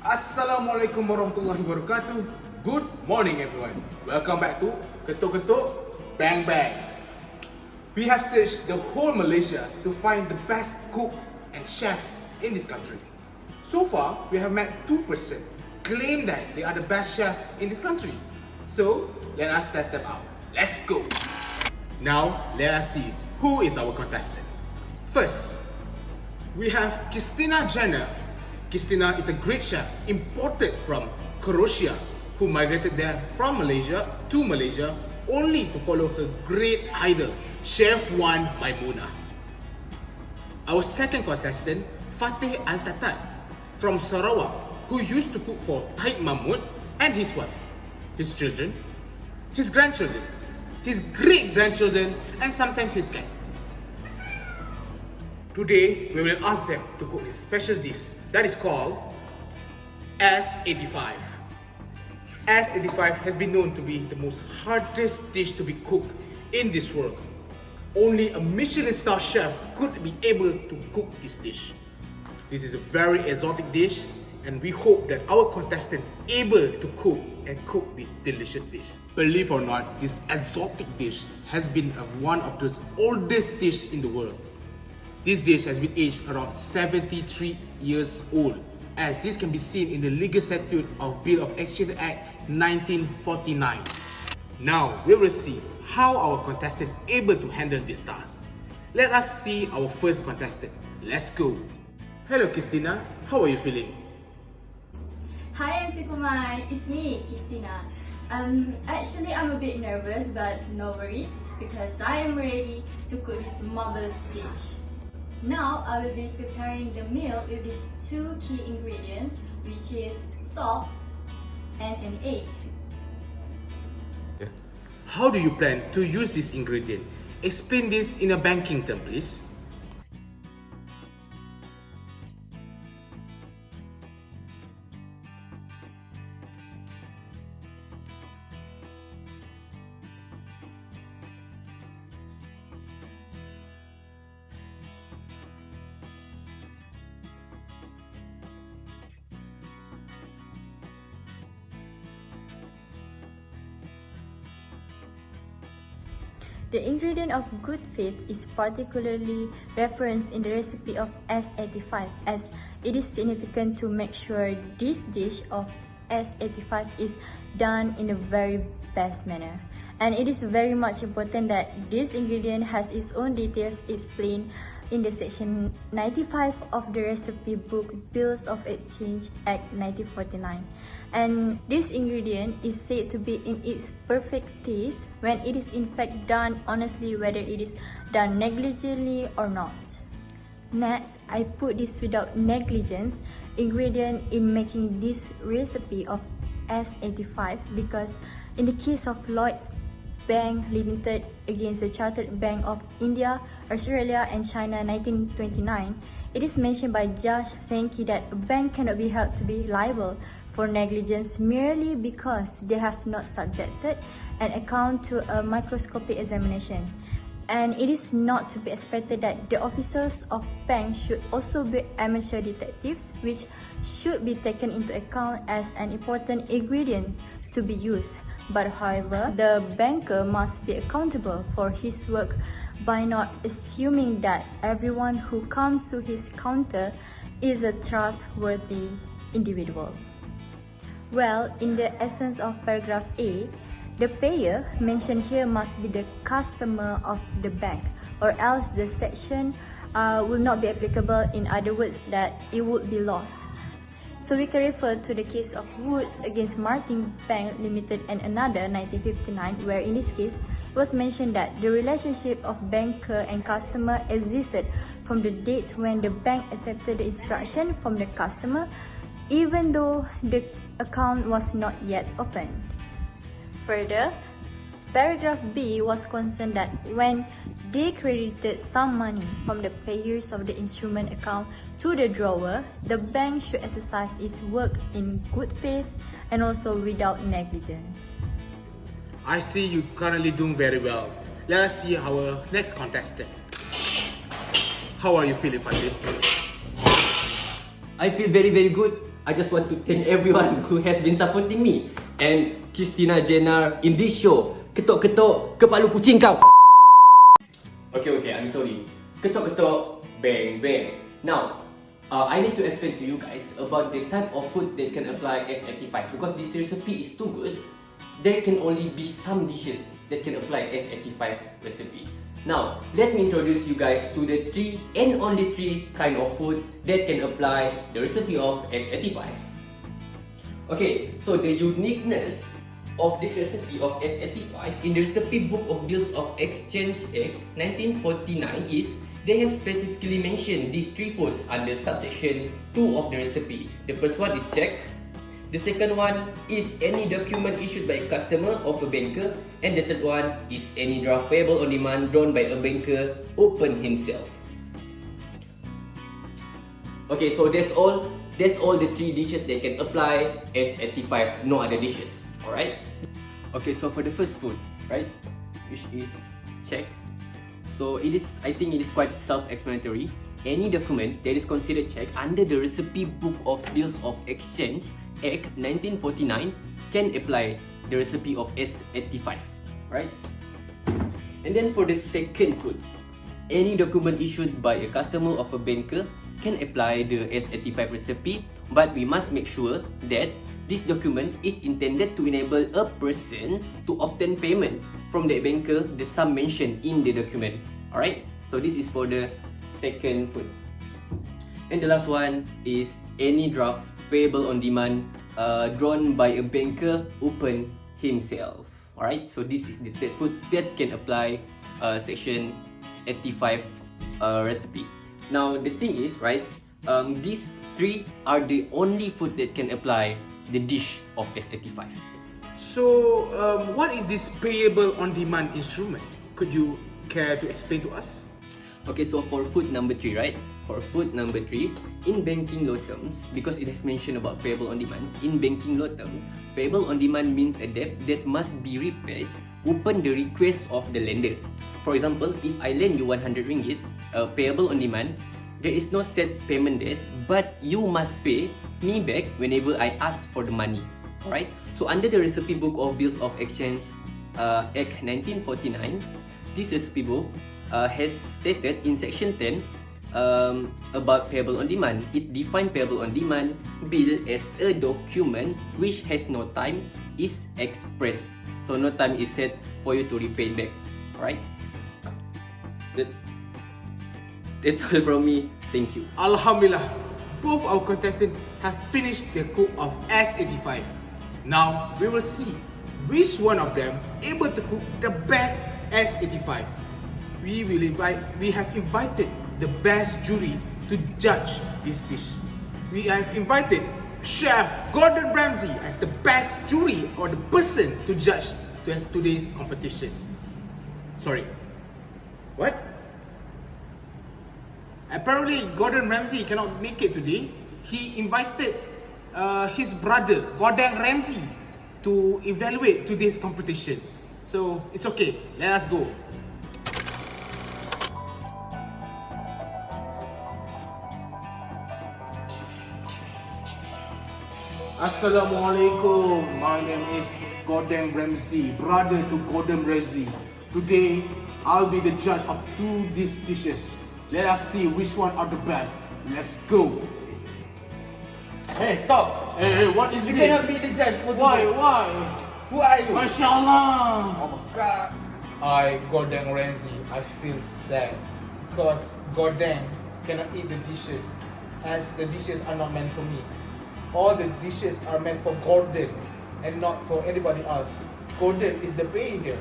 Assalamualaikum warahmatullahi wabarakatuh. Good morning everyone. Welcome back to Ketuk-Ketuk Bang Bang. We have searched the whole Malaysia to find the best cook and chef in this country. So far, we have met 2% claim that they are the best chef in this country. So, let us test them out. Let's go. Now, let us see who is our contestant. First, we have Christina Jenner. Christina is a great chef imported from Croatia who migrated there from Malaysia to Malaysia only to follow her great idol, Chef Wan Maimuna. Our second contestant, Fateh Al-Fateh from Sarawak, who used to cook for Taib Mahmud and his wife, his children, his grandchildren, his great-grandchildren, and sometimes his cat. Today, we will ask them to cook a special dish that is called S85. S85 has been known to be the most hardest dish to be cooked in this world. Only a Michelin star chef could be able to cook this dish. This is a very exotic dish and we hope that our contestant able to cook this delicious dish. Believe or not, this exotic dish has been one of the oldest dishes in the world. This dish has been aged around 73 years old, as this can be seen in the Legal Statute of Bill of Exchange Act 1949. Now, we will see how our contestant able to handle this task. Let us see our first contestant. Let's go. Hello Christina, how are you feeling? Hi MC Kumai, it's me, Christina. Actually I'm a bit nervous, but no worries because I am ready to cook this marvelous dish. Now I will be preparing the meal with these two key ingredients, which is salt and an egg. How do you plan to use this ingredient? Explain this in a banking term, please. The ingredient of good faith is particularly referenced in the recipe of S85 as it is significant to make sure this dish of S85 is done in the very best manner. And it is very much important that this ingredient has its own details explained in the section 95 of the recipe book Bills of Exchange Act 1949. And this ingredient is said to be in its perfect taste when it is in fact done honestly, whether it is done negligently or not. Next, I put this without negligence ingredient in making this recipe of S85 because in the case of Lloyd's Bank Limited against the Chartered Bank of India, Australia and China 1929, it is mentioned by Judge Sankey that a bank cannot be held to be liable for negligence merely because they have not subjected an account to a microscopic examination. And it is not to be expected that the officers of banks should also be amateur detectives, which should be taken into account as an important ingredient to be used. But however, the banker must be accountable for his work by not assuming that everyone who comes to his counter is a trustworthy individual. Well, in the essence of paragraph A, the payer mentioned here must be the customer of the bank, or else the section will not be applicable. In other words, that it would be lost. So we can refer to the case of Woods against Martin Bank Limited and another 1959, where in this case it was mentioned that the relationship of banker and customer existed from the date when the bank accepted the instruction from the customer, even though the account was not yet opened. Further, paragraph B was concerned that when they credited some money from the payers of the instrument account to the drawer, the bank should exercise its work in good faith and also without negligence. I see you currently doing very well. Let us see our next contestant. How are you feeling, Fateh? I feel very good. I just want to thank everyone who has been supporting me and Christina Jenner in this show. Ketok-ketok kepala kucing kau. Okay, I'm sorry. Ketok-ketok, bang bang. Now, I need to explain to you guys about the type of food that can apply S85 because this recipe is too good. There can only be some dishes that can apply S85 recipe. Now, let me introduce you guys to the 3 and only 3 kind of food that can apply the recipe of S85. Okay, so the uniqueness of this recipe of S85 in the recipe book of Bills of Exchange Act 1949 is they have specifically mentioned these 3 foods under subsection 2 of the recipe. The first one is check. The second one is any document issued by a customer of a banker, and the third one is any draft payable on demand drawn by a banker open himself. Okay, so that's all the 3 dishes that can apply S85, no other dishes. Alright? Okay, so for the first food, right, which is checks. So I think it is quite self-explanatory. Any document that is considered check under the recipe book of Bills of Exchange Act 1949 can apply the recipe of S85, right? And then for the second food, any document issued by a customer of a banker can apply the S85 recipe, but we must make sure that this document is intended to enable a person to obtain payment from the banker the sum mentioned in the document. Alright, so this is for the second food. And the last one is any draft payable on demand drawn by a banker open himself. Alright, so this is the third food that can apply section 85 recipe. Now the thing is, right, these 3 are the only food that can apply the dish of S85. So, what is this payable on demand instrument? Could you care to explain to us? Okay, so for food number 3, right? For food number 3, in banking law terms, because it has mentioned about payable on demand, in banking law terms, payable on demand means a debt that must be repaid upon the request of the lender. For example, if I lend you 100 ringgit, payable on demand, there is no set payment date, but you must pay me back whenever I ask for the money. Alright? So under the recipe book of Bills of Exchange Act 1949, this recipe book has stated in section 10 about payable on demand. It defines payable on demand bill as a document which has no time is expressed. So no time is set for you to repay it back. Alright? That's all from me. Thank you. Alhamdulillah, both our contestants have finished their cook of S85. Now we will see which one of them able to cook the best S85. We have invited the best jury to judge this dish. We have invited Chef Gordon Ramsay as the best jury or the person to judge today's competition. Sorry, what? Apparently Gordon Ramsay cannot make it today. He invited his brother Gordon Ramsay to evaluate today's competition. So it's okay, let us go. Assalamualaikum. My name is Gordon Ramsay, brother to Gordon Ramsay. Today, I'll be the judge of 2 these dishes. Let us see which one are the best. Let's go. Hey, stop! Hey, what is You this? cannot be the judge for Why? today. Why? Who are you? Mashallah. Oh my god. Gordon Ramsay, I feel sad because Gordon cannot eat the dishes as the dishes are not meant for me. All the dishes are meant for Gordon and not for anybody else. Gordon is the payee here.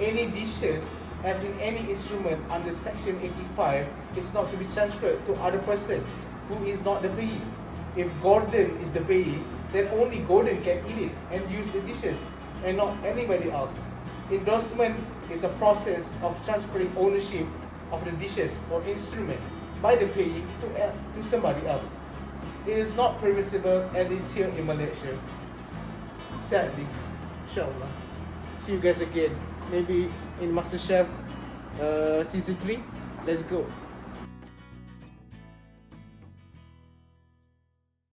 Any dishes, as in any instrument under section 85, is not to be transferred to other person who is not the payee. If Gordon is the payee, then only Gordon can eat it and use the dishes and not anybody else. Endorsement is a process of transferring ownership of the dishes or instrument by the payee to somebody else. It is not permissible and is here in Malaysia. Sadly, inshallah. See you guys again. Maybe in MasterChef season 3. Let's go.